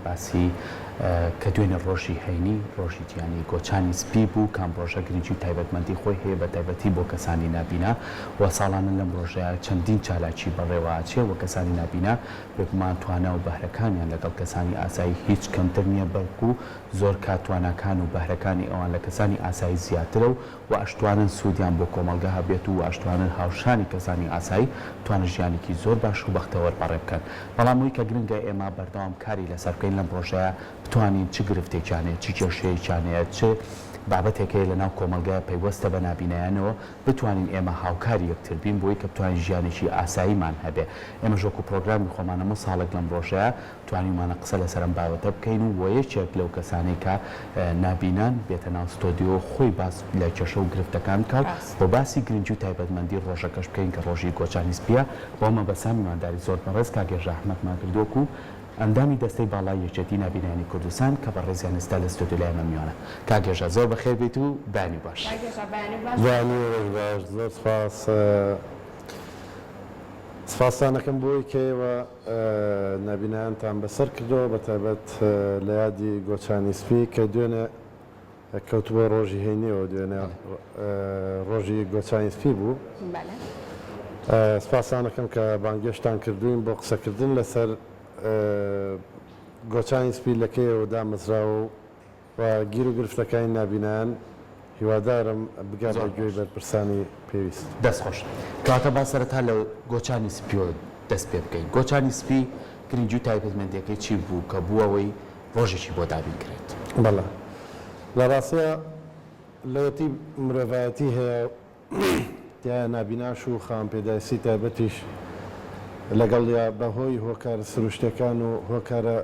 باسی کە دوێنێ ڕۆژی هەینی ڕۆژی گیانی گۆچانی سپی بوو کام ڕۆژە گرنگی و تایبەتمەندی خۆی هەیە بە تایبەتی بۆ کەسانی نابینا و ساڵانە لەم ڕۆژەیە چەندین چالاکی بەڕێوەچێ و کەسانی نابینا بێگومان توانە و بەهرەکانیان لەگەڵ کەسانی ئاسایی هیچ کەمتر نییە بەڵکو زۆر کاتوانەکان و بەهرەکانی ئەوان لە کەسانی ئاسایی زیاترە و ئەشتوانن سوودیان بۆ کۆمەلگا هەبێت و ئەشتوانن هاوشانی کەسانی ئاسایی توانە ژیانێکی زۆر باش و بەختەوە بەڕێ بکەن بەڵام ئەوەی کە گرنگە ئێمە بەردەوام کاری لەسەر بکەین لەم ڕۆژەیە بتوانین چ گرفتێکیانەیە چی کێشەیەکیانەیە چ بابەتێکەیە لەناو کۆمەلگای پەیوەستە بە نابینایانەوە بتوانین ئێمە هاوکاری یەکتر بین بۆی کە بتوانین ژیانێکی ئاساییمان هەبێ ئێمە ژۆکو پرۆگرامی خۆمانەمە ساڵێک لەم ڕۆژەیە توانیمانە قسە لەسەرم بابەتە بکەین و یەکێک لەو کەسانەی کە نابینان بێتە ناو ستۆدیۆ خۆی باس لە کێشە و گرفتەکان کات بۆ باسی گرنگی و تایبەتمەندی ڕۆژەکەش بکەین کە ڕۆژی گۆچانی سپیە بۆمە بەسام میوانداری زۆر بەڕێز کاگێژە ئەحمەدمان کردووەکو ئەندامی دەستەی باڵای یەکێتی نابینانی کوردستان کە بە ڕێزیان ئێستا لە ستۆدیۆ لایمە میوانە کاگێژە زۆر بەخێر بێت و بانی باش زۆر سپاسانەکەم بۆی کەوە نابینایانتان بەسەر کردەوە بە تایبەت لە یادی گۆچانی سپی کە دوێنێ کەوتووە ڕۆژی هەینیەوە دوێنێ ڕۆژی گۆچانی سپی بوو سپاسانەکەم کە بانگێشتان کردوین بۆ قسەکردن لەسەر گۆچانی سپی لەکەیەوە دامەزراوە و گیر و گرفتەکانی نابینایان هیوادارم بگات بە گوێی بەرپرسانی پێویست دەستخۆش کاتە با سەرەتا لە گۆچانی سپیۆ دەست پێ بکەین گۆچانی سپی گرنگی و تایبەتمەندیەکەی چی بوو کە بووەوەی ڕۆژێکی بۆ دابین کرێت بەڵێ لە ڕاستەیە لەوەتی مرۆڤایەتی هەیە تیا نابیناش و خاوەنپێداسی تایبەتیش لەگەڵ یا بەهۆی هۆکارە سروشتەکان و هۆکارە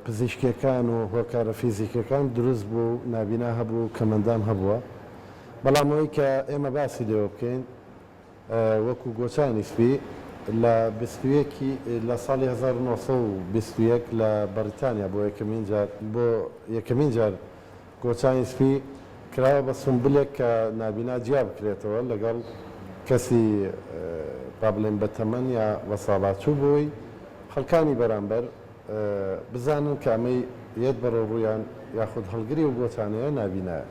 پزیشکیەکان و هۆکارە فیزیکەکان دروست بوو نابینا هەبوو کەمەندان هەبووە بەڵام ئەوەی کە ئێمە باسی لێوە بکەین وەکو گۆچانی سپی لە لە ساڵی 1920 لە بەریتانیا بۆ یەکەمین جار گۆچانی سپی کراوە بە سمبلێک کە نابینا جیا بکرێتەوە لەگەڵ کەسی پابلێن بە تەمەن یا وەساڵاتچوو بووی خەڵکانی بەرامبەر بزانن کامەی یەک بەڕۆڕوویان یاخود هەڵگری و گۆچانەیە نابینایە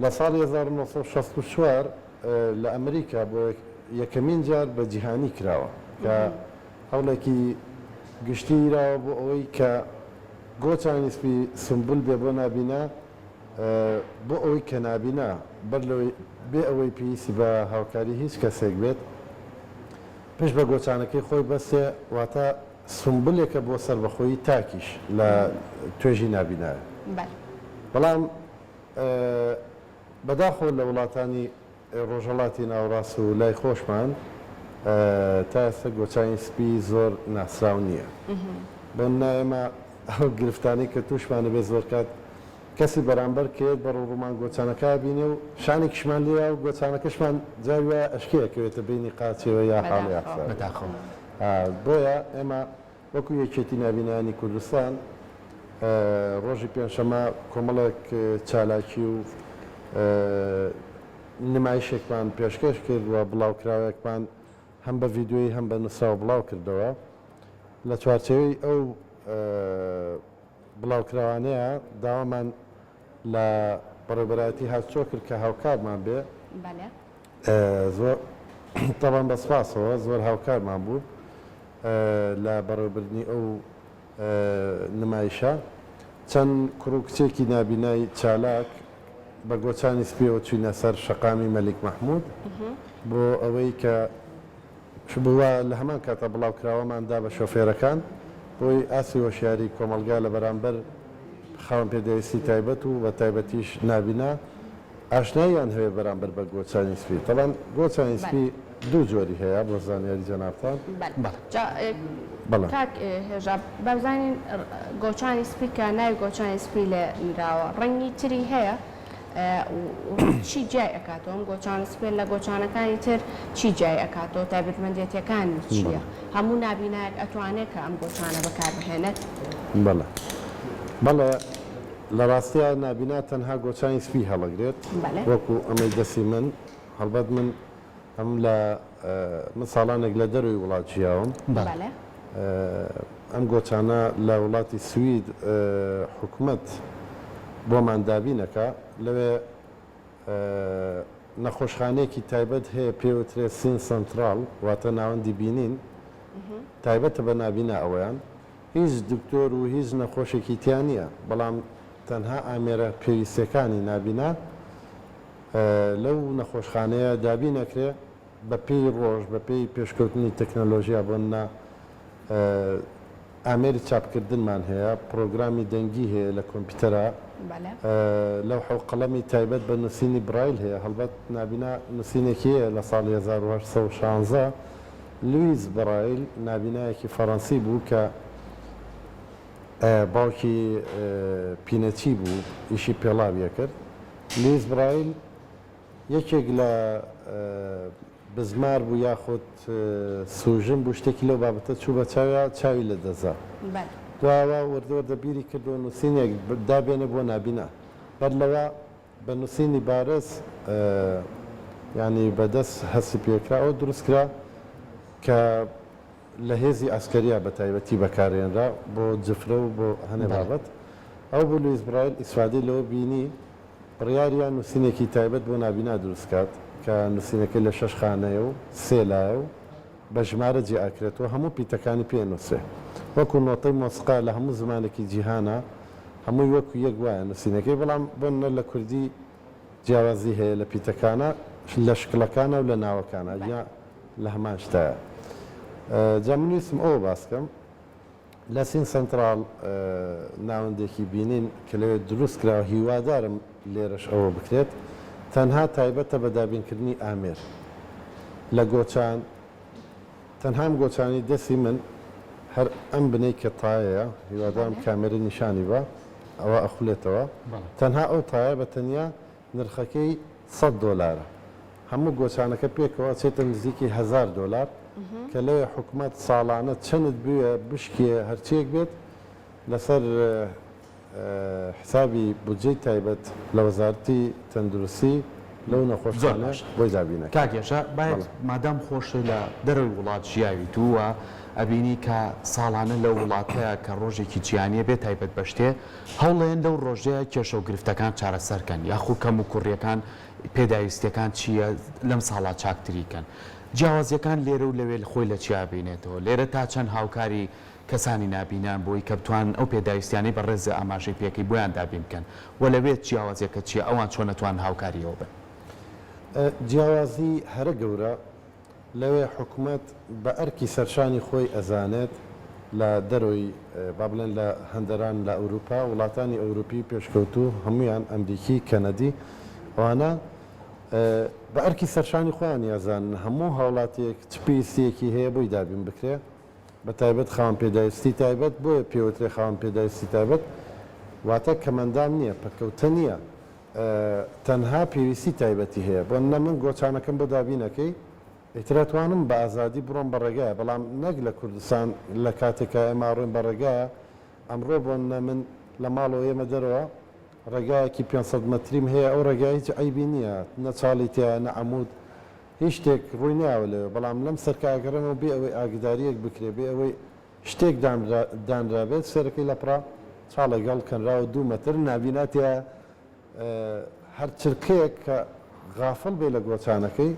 لە ساڵی 1964 لە ئەمریکا بۆ یەکەمین جار بە جیهانی کراوە کە هەوڵێکی گشتیراوە بۆ ئەوەی کە گۆچانی سپی سمبول بێ بۆ نابینا بۆ ئەوەی کە نابینا بەر بێ ئەوەی پێویستی بە هاوکاری هیچ کەسێک بێت پێش بە گۆچانەکەی خۆی بەستێ واتە سمبلێکە بۆ سەربەخۆیی تاکیش لە توێژی نابینایە بەڵام بەداخۆ لە وڵاتانی ڕۆژهەڵاتی ناوڕاست و لای خۆشمان تا ئێستا گۆچانی سپی زۆر ناسراو نییە بۆ ئێمە ئەو گرفتانی کە تووشمانە بێ زۆر کات کەسی بەرامبەر کێت بە ڕووڕوومان گۆچانەکە بینێ و شانێکیشمان لێە و گۆچانەکەشمان جاویە ئەشکەیەکەوێتە بینی قاچەوە یا حاڵی بۆیە ئێمە وەکو یەکێتی نابینانی کوردستان ڕۆژی پێنجشەمە کۆمەڵێک چالاکی و نمایشێکمان پێشکەش کرد و بڵاوکراوێکمان هەم بە ڤیددیۆی هەم بە نووسراوە بڵاو کردەوە لە چوارچەوەی ئەو بڵاوکراوانەیە داوامان لە بەڕێوەبەرایەتی هاتچۆ کرد کە هاوکارمان بێ زۆر تەڵام بە سپاسەوە زۆر هاوکارمان بوو لە بەڕێوەبردننی ئەو نمایشە چەند کوڕ و کچێکی نابینای چالاک بە گۆچانی سپیەوە چوینە سەر شەقامی مەلیک مەحموود بۆ ئەوەی کە بووە لە هەمان کاتە بڵاوکراوەماندا بە شۆفێرەکان بۆی ئاسی هۆشیاری کۆمەلگا لە بەرامبەر خاوەنپێدەویستی تایبەت و بە تایبەتیش نابینا ئاشناییان هەیە بەرامبەر بە گۆچانی سپی تەڵەن گۆچانی سپی دوو جۆری هەیە بۆ زانیاری جەنابتان کاک هێژا بەزانین گۆچانی سپی کە ناوی گۆچانی سپی لێ نراوە ڕەنگی تری هەیە چی جای ئەکاتەوە ئەم گۆچانە سپێن لە گۆچانەکانی تر چی جای ئەکاتەوە تایبەتمەندێتیەکانی چییە هەموو نابینایەک ئەتوانێت کە ئەم گۆچانە بەکاربهێنێت بەڵێ لە ڕاستیە نابینا تەنها گۆچانی سپی هەڵەگرێت وەکو ئەمەی دەسی من هەڵبەت من ئەم لە من ساڵانێک لە دەروی وڵات ژیاوم ئەم گۆچانە لە وڵاتی سوید حکوومەت بۆمان دابینەکە لەوێ نەخۆشخانەیەکی تایبەت هەیە پێوترێ سین سنترال واتە ناوەندی بینین تایبەتە بە نابینا ئەوەیان هیچ دکتۆر و هیچ نەخۆشێکی تیان نییە بەڵام تەنها ئامێرە پێویستەکانی نابینا لەو نەخۆشخانەیە دابی نەکرێ بە پێی ڕۆژ بە پێی پێشکەوتنی تەکنەلۆژیا بۆنە ئامێری چاپکردنمان هەیە پرۆگرامی دەنگی هەیە لە کۆمپیوتەرە لەو حەوقەڵەمی تایبەت بە نووسینی برایل هەیە هەڵبەت نابینا نووسینێکی هەیە لە ساڵی 1916 لویز برایل نابینایەکی فەڕەنسی بوو کە باوکی پینەچی بوو ئیشی پێڵاویە کرد لویز برایل یەکێک لە بزمار بوو یاخود سوژن بوو شتێکی لەو بابەتە چوو بە چاوی لە دەزا دواوە وردووەردە بیری کردو نووسینێک دابێنێ بۆ نابینا بەر لەوە بە نووسینی بارز ینی بەدەست هەستی پێکراوە دروستکرا کە لە هێزی ئاسکەریە بە تایبەتی بەکارێنرا بۆ جفرە و بۆ هەنێ بابەت ئەو بۆ لویس برایل ئیسفادەی لەوە بینی بڕیاریان نووسینێکی تایبەت بۆ نابینا دروستکات کە نووسینەکەی لە 6 خانەیە و 3 لایە و بە ژمارە جیاکرێتەوە هەموو پیتەکانی پێنووسێ وەکو نۆتەی مۆسیقا لە هەموو زمانێکی جیهانە هەمووی وەکو یەک وایە نووسینەکەی بەڵام بۆنە لە کوردی جیاوازی هەیە لە پیتەکانە لە شکلەکانە و لە ناوەکانە یا لە هەمان شتایە جا من ویستم ئەوە باسکەم لە سین سنترال ناوەندێکی بینین کە لەوێ دروست کراوە هیوادارم لێرەش ئەوە بکرێت تەنها تایبەتە بە دابینکردنی ئامێر لە گۆچان تەنهام گۆچانی دەستی من هەر ئەم بنەی کە تایەیە هیوادارم کامێرە نیشانی بە ئەوە ئەخولێتەوە تەنها ئەو تایە بە تەنیا نرخەکەی $100 هەموو گۆچانەکە پێکەوە چێتە نزیکی $1000 کە لەوێ حکوومەت ساڵانە چەند بوێ بشکێ هەرچیەک بێت لەسەر حسابی بودجەی تایبەت لە وەزارەتی تەندروستی لەو نەخۆشخانە بۆی دابینە کاکێشە باید مادام خۆشی لە دەروی وڵات ژیاوی تووە ئەبینی کە ساڵانە لە وڵاتەیە کە ڕۆژێکی جیهانیە بێت تایبەت بەشتێ هەوڵێن لەو ڕۆژەیە کێشە و گرفتەکان چارەسەرکەن یاخو کەم و کوڕیەکان پێداویستیەکان چییە لەم ساڵا چاکتریکەن جیاوازیەکان لێرە و لەوێ خۆی لە چیا بینێتەوە لێرە تا چەند هاوکاری کەسانی نابینان بۆی کە بتوان ئەو پێداویستیانەی بە ڕێز ئاماژەی پێکەی بۆیان دابین بکەن و لەوێت جیاوازیەکە چیە ئەوان چۆن نەتوان هاوکاریەوە بن جیاوازی هەرە گەورە لەوێ حکوومەت بە ئەرکی سەرشانی خۆی ئەزانێت لە دەرەوەی با بڵێن لە هەندەران لە ئەوروپا وڵاتانی ئەوروپی پێشکەوتوو هەمویان ئەمریکی کەنەدی ئەوانە بە ئەرکی سەرشانی خۆیان یازانن هەموو هاوڵاتێک چ پێویستیەکی هەیە بۆی دابین بکرێ بە تایبەت خاوەن پێداویستی تایبەت بۆیە پێوترێ خاوەن پێداویستی تایبەت واتە کەمەندان نییە پەکەوتە نییە تەنها پێویستی تایبەتی هەیە بۆ نە من گۆچانەکەم بۆ دابینەکەی ئیترەتوانم بە ئازادی بڕۆم بەڕێگایە بەڵام نەک لە کوردستان لە کاتێکە ئێمە ڕۆین بەڕێگایە ئەمڕۆ بۆ نە من لە ماڵەوە ئێمە دەرەوە ڕێگایەکی 500 مەتریم هەیە ئەو ڕێگای هیچ ئەیبی نییە نە چاڵی تایە نە عەمود هیچ شتێک ڕووی ناوە لێ بەڵام لەم سەرکارگەرەمەوە بێ ئەوەی ئاگداریەک بکرێ بێ ئەوەی شتێک دانرابێت سێرەکەی لە پڕا چاڵێگەڵ کەنراوە 2 مەتر نابیناتە هەر چرکەیەک کە غافڵ بێ لە گۆچانەکەی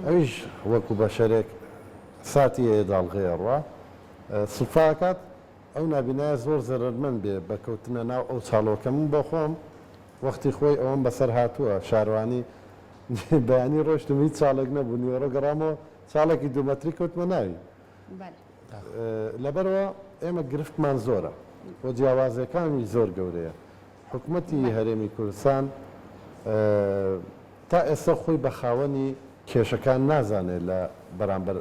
ئەویش وەکو بە شەرێک ساتی داڵغێڕوە سوفاکات ئەو نابینایە زۆر زەرمەند بێ بەکەوتنە ناو ئەو چاڵۆکە من بۆ خۆم وەختی خۆی ئەوەم بەسەر هاتووە شاروانی بەیانی ڕۆشتم هیچ چاڵێک نەبوو نیوەڕە گەڕامەوە چاڵێکی 2 مەتری کەوتمە ناوی لەبەرەوە ئێمە گرفتمان زۆرە بۆ جیاوازەکانی زۆر گەورەیە حکوومەتی هەرێمی کوردستان تا ئێستا خۆی بە خاوەنی کێشەکان نازانێت لە بەرامبەر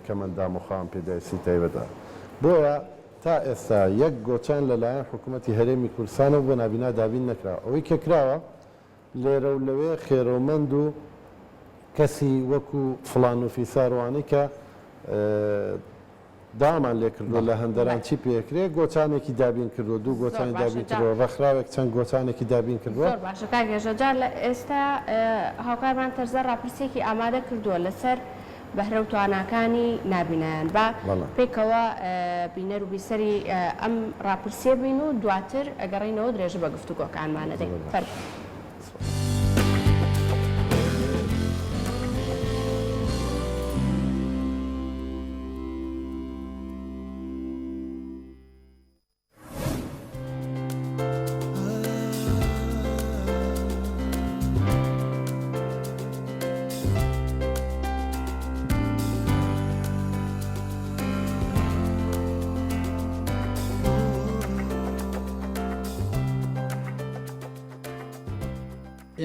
کەمەندام و خاوەن پێداویستی تایبەتە بۆیە تا ئێستا یەک گۆچان لەلایەن حکوومەتی هەرێمی کوردستانە بۆ نابینا دابین نەکراوە ئەوەی کە کراوە لێرە و لەوێ خێرۆمەند و کەسی وەکو فڵان و فیساروانی کە دامان لێ کردو لە هەندەران چی پێکرێ گۆچانێکی دابین کردو 2 گۆچانی دابین کردووە ڕەخراوێک چەند گۆچانێکی دابین کردووە زۆر باشە کاکێشە جار لە ئێستا هاوکارمان تەرزە ڕاپرسێکی ئامادە کردووە لەسەر بەهرە و تواناکانی نابینایان بە پێکەوە بینەر و بیسەری ئەم ڕاپرسیە بین و دواتر ئەگەڕینەوە درێژە بە گفتوگۆکانمانە دەین فەرموو.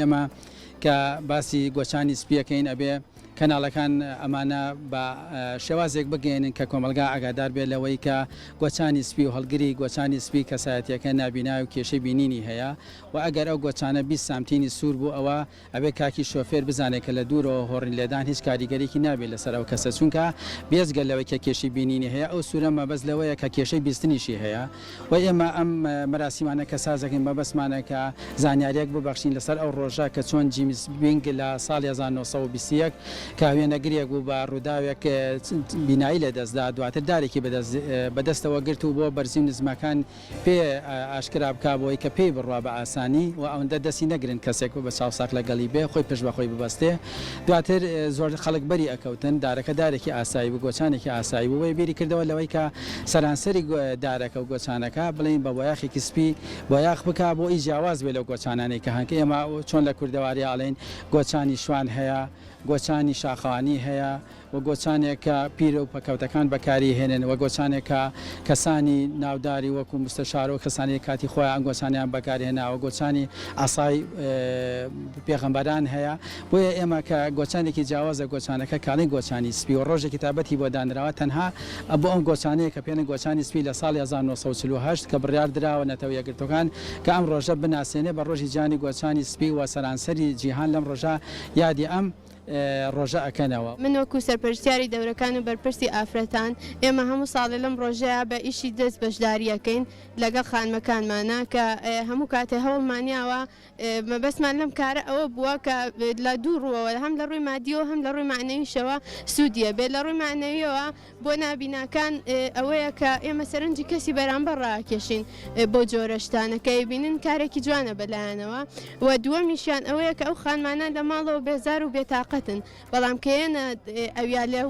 ئێمە کە باسی گۆچانی سپیەکەین ئەبێ کەناڵەکان ئەمانە بە شێوازێک بگەێنن کە کۆمەلگا ئاگادار بێت لەوەی کە گۆچانی سپی و هەڵگری گۆچانی سپی کەسایەتیەکە نابینا و کێشەی بینینی هەیە و ئەگەر ئەو گۆچانە 20 سامتینی سوور بوو ئەوە ئەبێ کاکی شۆفێر بزانێت کە لە دوورەوە هۆڕین لێدان هیچ کاریگەرێکی نابێت لەسەر ئەو کەسە چونکە بێزگەل لەوەی کە کێشی بینینی هەیە ئەو سوورە مەبەست لەوەیە کە کێشەی بیستنیشی هەیە و ئێمە ئەم مەراسیمانە کە سازەکەین مەبەستمانە کە زانیاریەک ببەخشین لەسەر ئەو ڕۆژە کە چۆن جیمز بینگ لە ساڵی 1920 کە وێنەگرێک بوو بە ڕووداوێک بینایی لە دەستدا دواتر دارێکی بەدەستەوە گرت و بۆ بەرزی نزمەکان پێ ئاشکرا بک بۆی کە پێی بڕوا بە ئاسانی و ئەوەندە دەستی نەگرن کەسێک بە چاوساک لەگەڵی بێ خۆی پێش بەخۆی ببەستێ دواتر زۆر خەڵک بەری ئەکەوتن دارەکە دارێکی ئاسایی بوو گۆچانێکی ئاسایی بوو وی بیری کردەوە لەوەی کە سەرانسەری دارەکە و گۆچانەکە بڵین بە بۆیاخێکی سپی بۆیاخ بک بۆ ئی جیاواز بێ لەو گۆچانانەی کە هەنکە ئێمە چۆن لە کوردەواری ئاڵێن گۆچانی شوان هەیە گۆچانی شاخەوانی هەیە و گۆچانێکە پیرە و پەکەوتەکان بەکاری هێنن و گۆچانێکە کەسانی ناوداری وەکو مستەشار و کەسانی کاتی خۆیان ئەم گۆچانیان بەکارهێناوە گۆچانی ئاسای پێغەمبەران هەیە بۆیە ئێمە کە گۆچانێکی جیاوازە گۆچانەکە کاڵی گۆچانی سپی و ڕۆژێکی تابەتی بۆ دانراوە تەنها بۆ ئەم گۆچانەیە کە پێێنە گۆچانی سپی لە ساڵی 1948 کە بڕیار درراوە نەتەوە یەکگرتوەکان کە ئەم ڕۆژە بناسیێنێ بە ڕۆژی جانی گۆچانی سپی و سەرانسەری جیهان لەم ڕۆژە یادی ئەم ڕۆژە ئەکەنەوە. من وەکو سەرپەرستیاری دەورەکان و بەرپرسی ئافرەتان ئێمە هەموو ساڵی لەم ڕۆژەیە بە ئیشی دەست بەشداریەکەین لەگەڵ خانمەکانمانە کە هەموو کاتێ هەوڵمانیاوە مەبەستمان لەم کارە ئەوە بووە کە لە دوو ڕووەوە هەم لە ڕووی مادیەوە هەم لە ڕووی معنەویشەوە سوودیە بێت لە ڕووی معنەویەوە بۆ نابیناکان ئەوەیە کە ئێمە سەرنجی کەسی بەرامبەر ڕاکێشین بۆ جۆرەشتانە کە بینن کارێکی جوانە بەلایەنەوە و دووەمیشیان ئەوەیە کە ئەو خانمانە لە ماڵەوە بێزار و بێتاقەتن بەڵام کێنە ئەویا لە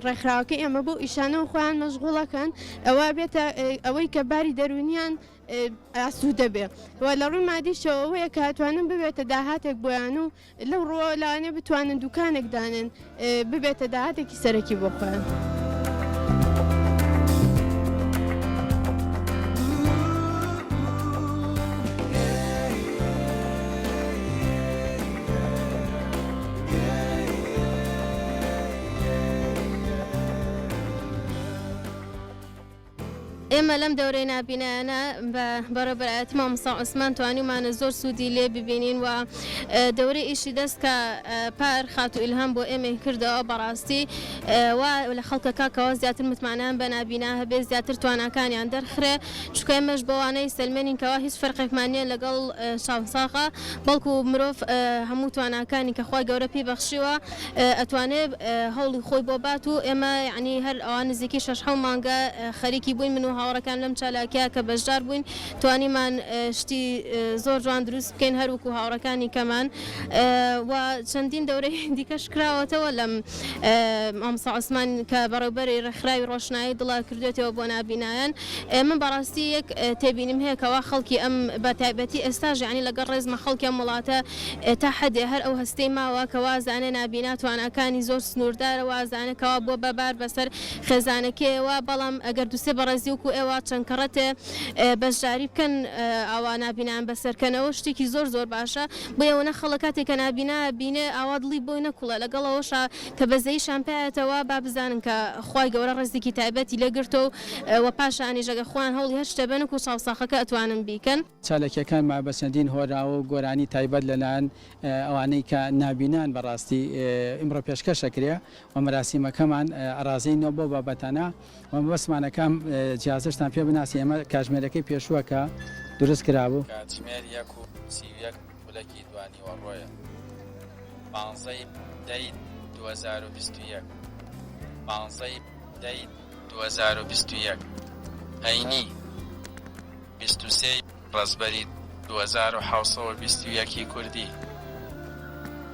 ڕێکخراوەکە ئێمە بۆ ئیشانەوە خۆیان مەشغوڵەکەن ئەوە بێتە ئەوەی کە باری دەرونیان ئاسوودە بێ و لە ڕووی مادیشەوەیە کە هاتوانن ببێتە داهاتێک بۆیان و لەو ڕۆ لاوانێ بتوانن دوکانێک دانن ببێتە داهاتێکی سەرەکی بۆ خۆیان. ئێمە لەم دەورەی نابینایانە بەڕێبەرایەتی مامۆستا عوسمان توانیمانە زۆر سوودی لێ ببینین و دەورەی ئیشی دەست کە پار خات و ئیلهام بۆ ئێمە کردەوە بەڕاستی و لە خەڵکە کاکەوە زیاتر متمانیان بە نابینا هەبێ زیاتر تواناکانیان دەرخرێ چکە ئێمەش بەوانەی سلمێنین کەوا هیچ فەرقێکمانیە لەگەڵ شاوساقا بەڵکو مرۆڤ هەموو تواناکانی کە خۆی گەورە پێی بەخشیوە ئەتوانێت هەوڵی خۆی بۆ بات و ئێمە یعنی هەر ئەوان نزیکی 6 مانگە خەریکی بووین من و هاوڕەکان لەم چالاکیە کە بەشدار بووین توانیمان شتی زۆر جوان دروست بکەین هەروکو هاوڕەکانی کەمان و چەندین دەورەی دیکەش کراوەتەوە لەم مامۆستا عوسمان کە بەڕێوەبەری ڕێکخراوی ڕۆشنایی دڵا کردوێتەوە بۆ نابینایان من بەڕاستی یەک تێبینیم هەیە کەوا خەڵکی ئەم بە تایبەتی ئێستاژ یعنی لەگەڵ ڕێزمە خەڵکی ئەم وڵاتە تا حەدێ هەر ئەو هەستەی ماوە کە وازانە نابینا تواناکانی زۆر سنووردارە وازانەکەوا بۆ بەبار بەسەر خێزانەکەیەوە بەڵام ئەگەر دووسێ بەڕێزی وکو ئێوە چەند کەڕەتێ بەشداری بکەن ئەوە نابینان بەسەرکەنەوە شتێکی زۆر زۆر باشە بۆ ئێوەنە خەڵک کاتێک کە نابینا بینێ ئاوا دڵی بۆی نەکوڵە لەگەڵەوەشە کە بەزەیشان پێایەتەوە با بزانن کە خوای گەورە ڕێزێکی تایبەتی لێگرتەوە و پاشانی ژەگە خۆیان هەوڵی هەشتە بن و چاوساخەکە ئەتوانن بیکەن چالەکیەکان ما بە چەندین هۆراوە و گۆرانی تایبەت لەلایەن ئەوانەی کە نابینان بەڕاستی ئیمڕۆ پێشکەشەکرێ و مەراسیمەکەمان ئەرازینەوە بۆ بابەتانە و بەسمانەکەم جیازشتان پێ بناسی ئێمە کاتژمێرەکەی پێشووەکە دروست کرابوو کاتژمێر 1 خولەکی دوانی وەڕۆیە 15 دەی 2021 15 دەی 2021 هەینی 23 ڕزبەری 2721 کوردی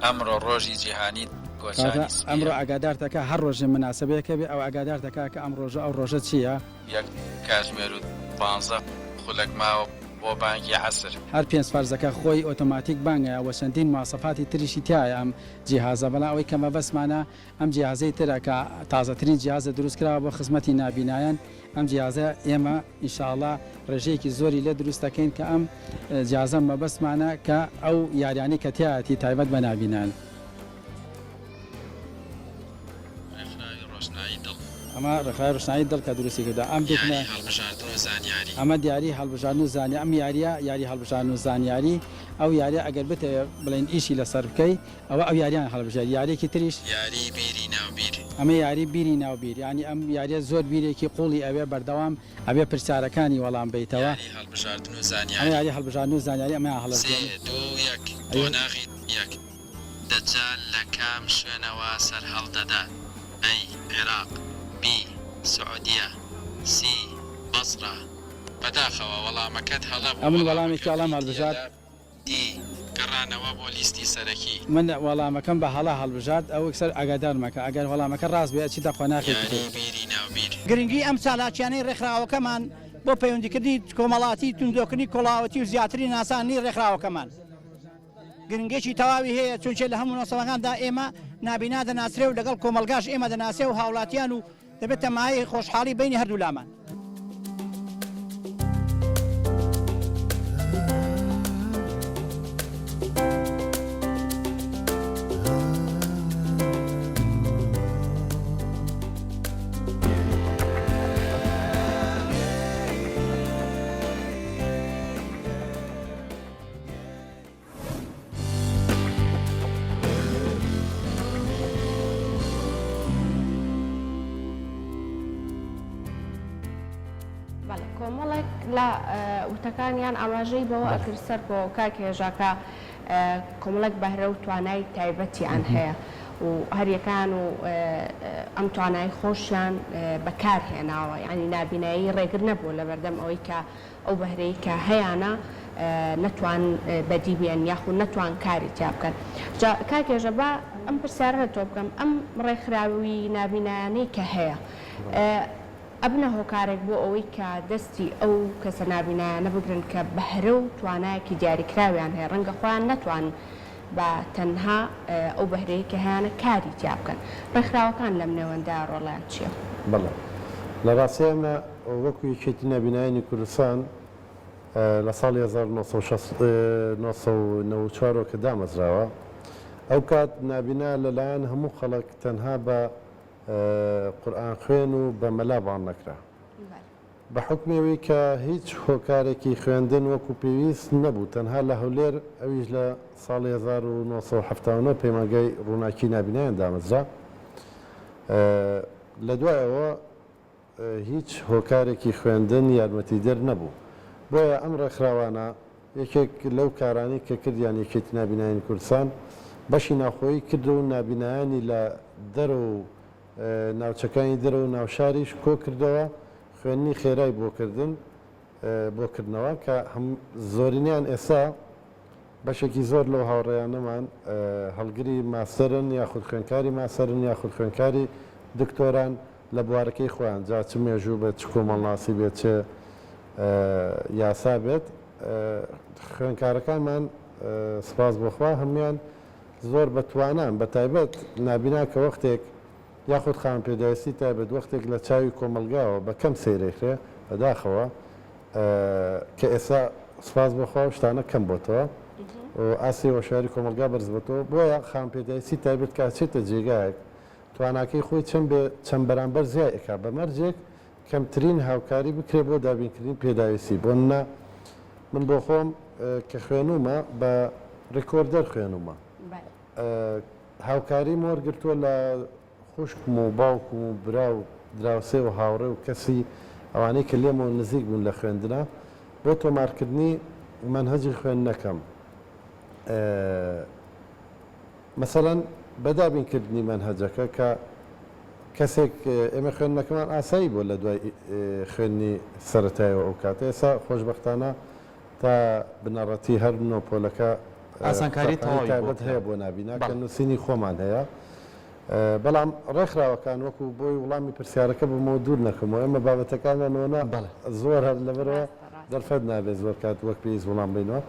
ئەمڕۆ ڕۆژی جیهانی گۆچانی سپیە. ئەمڕۆ ئاگادار دەکا هەر ڕۆژێ مناسبەیەکە بێ ئەو ئاگادار دەکا کە ئەم ڕۆژە ئەو ڕۆژە چییە؟ یەک کاتژمێر و 15 خولەک ماوە بۆ بانکی عەسر. هەر پێنج فەرزەکە خۆی ئۆتۆماتیک بانگە و چەندین ماسەفاتی تریشی تایە ئەم جیهازە، بەڵام ئەوەی کەمە بەسمانە ئەم جیهازەی ترە کە تازەترین جیهازە دروستکراوە بۆ خزمەتی نابینایان. ئەم جیهازە ئێمە ئینشاءڵڵا ڕێژەیەکی زۆری لێ دروست دەکەین کە ئەم جیهازە مەبەسمانە کە ئەو یاریانی کە تایەتی تایبەت بە نابینان. ئەمە ڕێکخراوی ڕۆشنایی دڵ کە دروستی کردە ئەم بێتنە ئەمە دیاری هەڵبژاردن و زانیاری. ئەم یاری هەڵبژاردن و زانیاری ئەو یاریە ئەگەر بتەوێ بڵێن ئیشی لەسەر بکەی ئەوە ئەو یاریان هەڵبژاری. یاریێکی تریش یاری بیری ناوبیر. ئەمە یاری بیری ناوبیر، ینی ئەم یاریە زۆر بیرێکی قوڵی ئەوێ بەردەوام ئەبێ پرسیارەکانی وەڵام بیتەوە. هەڵبژاردن و ئەمە زانیاری یاری هەڵبژاردن و زانیاری ئەمە هەڵبژاردن. 3-2-1 بۆ ناغی یەک دەجال لە کام شوێنەوە سەر هەڵدەدا؟ ئەی عێراق، بی سعودیە، سی بەسڕە. بەداخەوە وەڵامەکەت هەڵە بوو. ئەمن وەڵامێکی ئەڵام هەڵبژارد. دی گەڕانەوە بۆ لیستی سەرەکی. من وەڵامەکەم بە هەڵا هەڵبژارد ئەو سەر ئاگادار مەکە ئەگەر وەڵامەکە ڕاست بێت چی دەخواناخی یاری بیری ناوبیر. گرنگی ئەم چالاکیانەی ڕێکخراوەکەمان بۆ پەیوەندیکردنی کۆمەڵاتی توندۆکردنی کۆڵاوەتی و زیاتری ناسانی ڕێکخراوەکەمان گرنگێکی تەواوی هەیە، چونچێ لە هەموو نەوسەڵەکاندا ئێمە نابینا دەناسرێ و لەگەڵ کۆمەلگاش ئێمە دەناسێ و هاوڵاتیان و دەبێتە مایەی خۆشحاڵی بینی هەردوو لامان. کۆمەڵێک لە وتەکانیان ئاماژەی بەوە ئەکرد سەر بۆ کاکێژاکە کۆمەڵێک بەهرە و توانای تایبەتیان هەیە و هەریەکان و ئەم توانای خۆشیان بەکارهێناوە، یعنی نابینایی ڕێگر نەبوو لە بەردەم ئەوەی کە ئەو بەهرەی کە هەیەە نەتوان بەدی بێن یاخود نەتوان کاری تیا بکەن. کاکێژە بە ئەم پرسیارە تۆ بکەم، ئەم ڕێکخراوی نابینایانەی کە هەیە ئەبنە هۆکارێک بۆ ئەوەی کە دەستی ئەو کەسە نابینایانە بگرن کە بەهرە و توانایەکی دیاریکراویان هەیە، ڕەنگە خۆیان نەتوان بە تەنها ئەو بەهرەیە کە هەیەە کاری تیا بکەن. ڕێکخراوەکان لەم نێوەندا ڕۆڵیان چییە؟ بەڵێ لە ڕاستی ئەمە وەکو یەکێتی نابینایانی کوردستان لە ساڵی 1994 کە دامەزراوە، ئەو کات نابینا لەلایەن هەموو خەڵک تەنها بە قورئان خوێن و بە مەلابان نەکرا بە حکمەوەی کە هیچ هۆکارێکی خوێندن وەکو پێویست نەبوو، تەنها لە هەولێر ئەویش لە ساڵی 1970 پەیمانگای ڕووناکی نابینایان دامەزرا. لە دوایەوە هیچ هۆکارێکی خوێندن یارمەتیدەر نەبوو، بۆیە ئەم ڕێکخراوانە یەکێک لەو کارانی کە کردیان یەکێتی نابینایانی کوردستان بەشی ناخۆیی کردو و نابینایانی لە دەرە و ناوچەکانی دەرە و ناوشاریش کۆ کردەوە خوێنی خێرای بۆکردنەوە کە زۆرینیان ئێستا بەشێکی زۆر لەو هاوڕێیانەمان هەڵگری ماسەرن یاخود خوێنکاری ماسەرن یاخود خوێنکاری دکتۆران لە بوارەکەی خۆیان، جا چ مێژوو بێت، چ کۆمەڵناسی بێت، چ یاسا بێت. خوێنکارەکانمان سپاس بۆخوا هەمویان زۆر بەتوانان، بە تایبەت نابینا کە وەختێک یاخود خان پێداویستی تایبەت وەختێک لە چاوی کۆمەلگاوە بە کەم سەیرێکرێ بەداخەوە کە ئێستا سپاس بۆخوا شتانە کەم بۆتەوە و ئاسی وەشاری کۆمەلگا بەرزبێتەوە، بۆیە خان پێداویستی تایبەت کاچێتە جێگایەک تواناکەی خۆی چەند بەرامبەر زیایەکە بە مەرجێک کەمترین هاوکاری بکرێت بۆ دابینکردنی پێداویستی. بۆ من بۆ خۆم کە خوێنومە بە ڕێکۆردەر خوێنومە، هاوکاری وەرگرتووە لە خوشکم و باوکم و برا و دراوسێ و هاوڕێ و کەسی ئەوانەی کە لێمەوە نزیک بوون لە خوێندنە بۆ تۆمارکردنی منهەجی خوێندنەکەم. مەسەڵەن بەدابینکردنی منهەجەکە کەسێک ئێمە خوێندنەکەمان ئاسایی بۆ لە دوای خوێنی سەرەتایەوە ئەو کاتە ئێستا خۆشبەختانە تا بنەڕەتی هەر نۆپۆلەکە ئاسانکاری تەواوی تایبەت هەیە بۆ نابینا کە نووسینی خۆمان هەیە بەڵام ڕێکخراوەکان وەکو بۆی وڵامی پرسیارەکە بمەوە دوور نەکەمەوە ئێمە بابەتەکانەوە زۆر هەر لەبەرەوە دەرفەت نابێت زۆر کات وەک پێویست وڵام بینەوە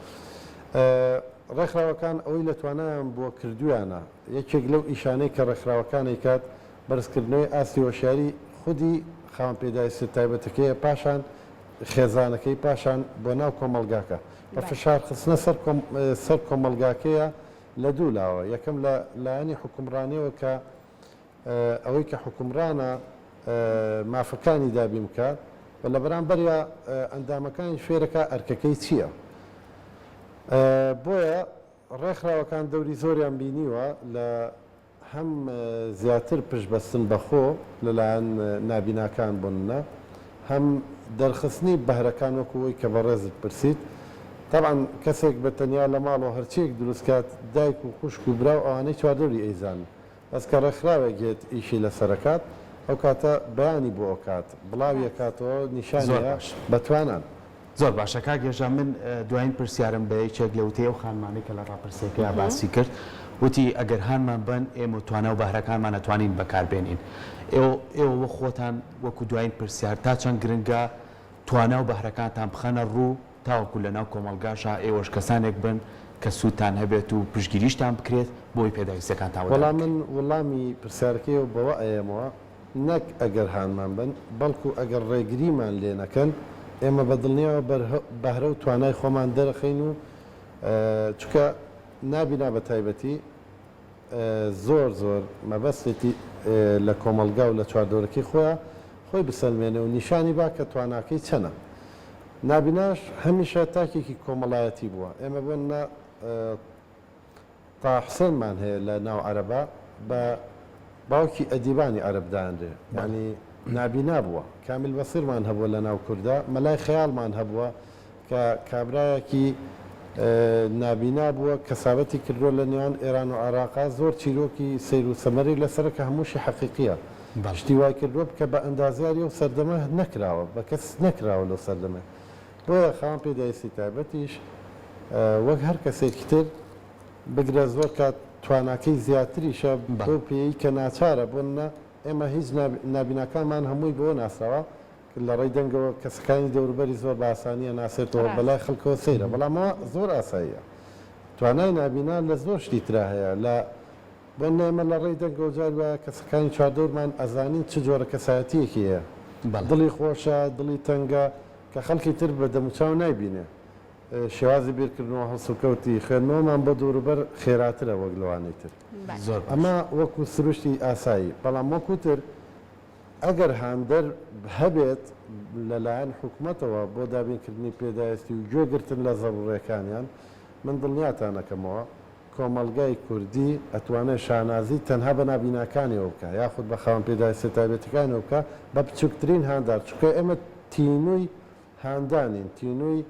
ڕێکخراوەکان ئەوەی لە توانایان بۆ کردویانە یەکێک لەو ئیشانەی کە ڕێکخراوەکانی کات بەرزکردنەوەی ئاستی هۆشیاری خودی خاوەن پێداویستی تایبەتەکەیە پاشان خێزانەکەی پاشان بۆ ناو کۆمەلگاکە بە فشار خستنە سەر کۆمەلگاکەیە لە دوو لاوە یەکەم لە لایەنی حکومڕانیەوە کە ئەوەی کە حکومڕانە مافەکانی دابین بکات و لە بەرامبەرە ئەندامەکانی فێرەکە ئەرکەکەی چییە؟ بۆیە ڕێکخراوەکان دەوری زۆریان بینیوە لە هەم زیاتر پشتبەستن بەخۆ لەلایەن نابیناکان بوونە هەم دەرخستنی بەهرەکان وەکوەوەی کە بەڕێزت پرسیت طبعا کەسێک بە تەنیا لە ماڵەوە هەرچێک دروستکات دایک و خوشک و برا و ئەوانەی چواردەوری ئەیزان بەس کە ڕێکخراوێک گێت ئیشی لەسەرکات ئەو کاتە بەیانی بۆ ئەوکات بڵاوی کاتەوە نیشانە بەتوانان زۆر باشە کاگێژە من دوایین پرسیارم بە یەکێک لە وتەیە و خانمانەی کە لە ڕاپرسێکەیە باسی کرد وتی ئەگەر هانمان بن ئێمە توانە و بەهرەکانمان نەتوانین بەکاربێنین ئێوە خۆتان وەکو دوایین پرسیار تا چەند گرنگە توانە و بەهرەکانتان بخەنە ڕوو تاوەکو لە ناو کۆمەلگاشە ئێوەش کەسانێک بن کە سوودتان هەبێت و پشتگیریشتان بکرێت بۆی پێداویستەکانتان وەڵام من وەڵامی پرسیارەکەی بەوە ئەیەمەوە نەک ئەگەر هانمان بن بەڵکو ئەگەر ڕێگریمان لێ نەکەن ئێمە بەدڵنیەوە بەهرە و توانای خۆمان دەرەخین و چکە نابینا بە تایبەتی زۆر مەبەستێتی لە کۆمەلگا و لە چواردۆرەکەی خۆی بسەلمێنێ و نیشانی با کە تواناکەی چەنە نابیناش هەمیشە تاکێکی کۆمەڵایەتی بووە ئێمە بۆن تا حسێنمان هەیە لە ناو عەرەبا بە باوکی ئەدیبانی عەرەبدانرێ ینی نابینا بووە کامیل بەسیرمان هەبووە لە ناو کووردا مەلای خەیاڵمان هەبووە کە کابرایەکی نابینا بووە کەسابەتی کردووە لە نێوان ئێران و عێراقا زۆر چیرۆکی سیر و سەمەری لەسەر کە هەمووشی حەقیقیە شتی وای کردووە بکە بە ئەندازیاری و سەردەمە نەکراوە بە کەس نەکراوە لەو سەردەمە بۆیە خاوەن پێداویستی تایبەتیش وەک هەر کەسێکی تر بگرە زۆر کات تواناکەی زیاتریشە بۆ پێی کە ناچارە بوونە ئێمە هیچ نابینەکانمان هەمووی بۆ ناسراوە لە ڕێی دەنگەوە کەسەکانی دەوروبەری زۆر بە ئاسانیە ناسێتەوە بەلای خەڵکەوە سەیرە بەڵامەوە زۆر ئاساییە توانای نابینا لە زۆر شتی ترا هەیە لە بۆ ئێمە لە ڕێی دەنگەوە جار وایە کەسەکانی چواردەورمان ئەزانین چ جۆرە کەسایەتیەکی هەیە دڵی خۆشە دڵی تەنگە کە خەڵکی تر بە دەموچاو نایبینێ شێوازی بیرکردنەوە هەڵسوکەوتی خوێندنەوەمان بۆ دووروبەر خێراترە وەک لەوانەی تر ئەمە وەکو سروشتی ئاسایی بەڵام وەکوتر ئەگەر هاندەر هەبێت لەلایەن حکوومەتەوە بۆ دابینکردنی پێداویستی و گوێگرتن لە زەڕوڕێکانیان من دڵنیاتانەکەمەوە کۆمەلگای کوردی ئەتوانێت شانازی تەنها بە نابیناکانیەوە بکە یاخود بە خاوەن پێداویستی تایبەتەکانیەوە بکە بە بچووکترین هاندار چونکە ئێمە تینووی هاندانین تینووی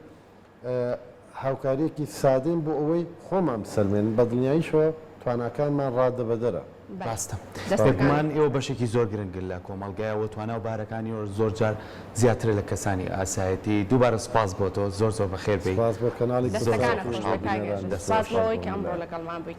هاوکاریەکی سادەین بۆ ئەوەی خۆمان بسەلمێنن بە دڵنیاییشەوە تواناکانمان ڕادەبەدەرە باستە دەستێکمان ئێوە بەشێکی زۆر گرنگن لە کۆمەلگایەوە توانە و بارەکانی زۆر جار زیاتر لە کەسانی ئاسایەتی دووبارە سپاس بۆ تۆ زۆر بەخێر بێ سپاس بۆ کەناڵی دەستەکانە خۆش سپاس بۆەوەی کە ئەمڕۆ لەگەڵمان بوویت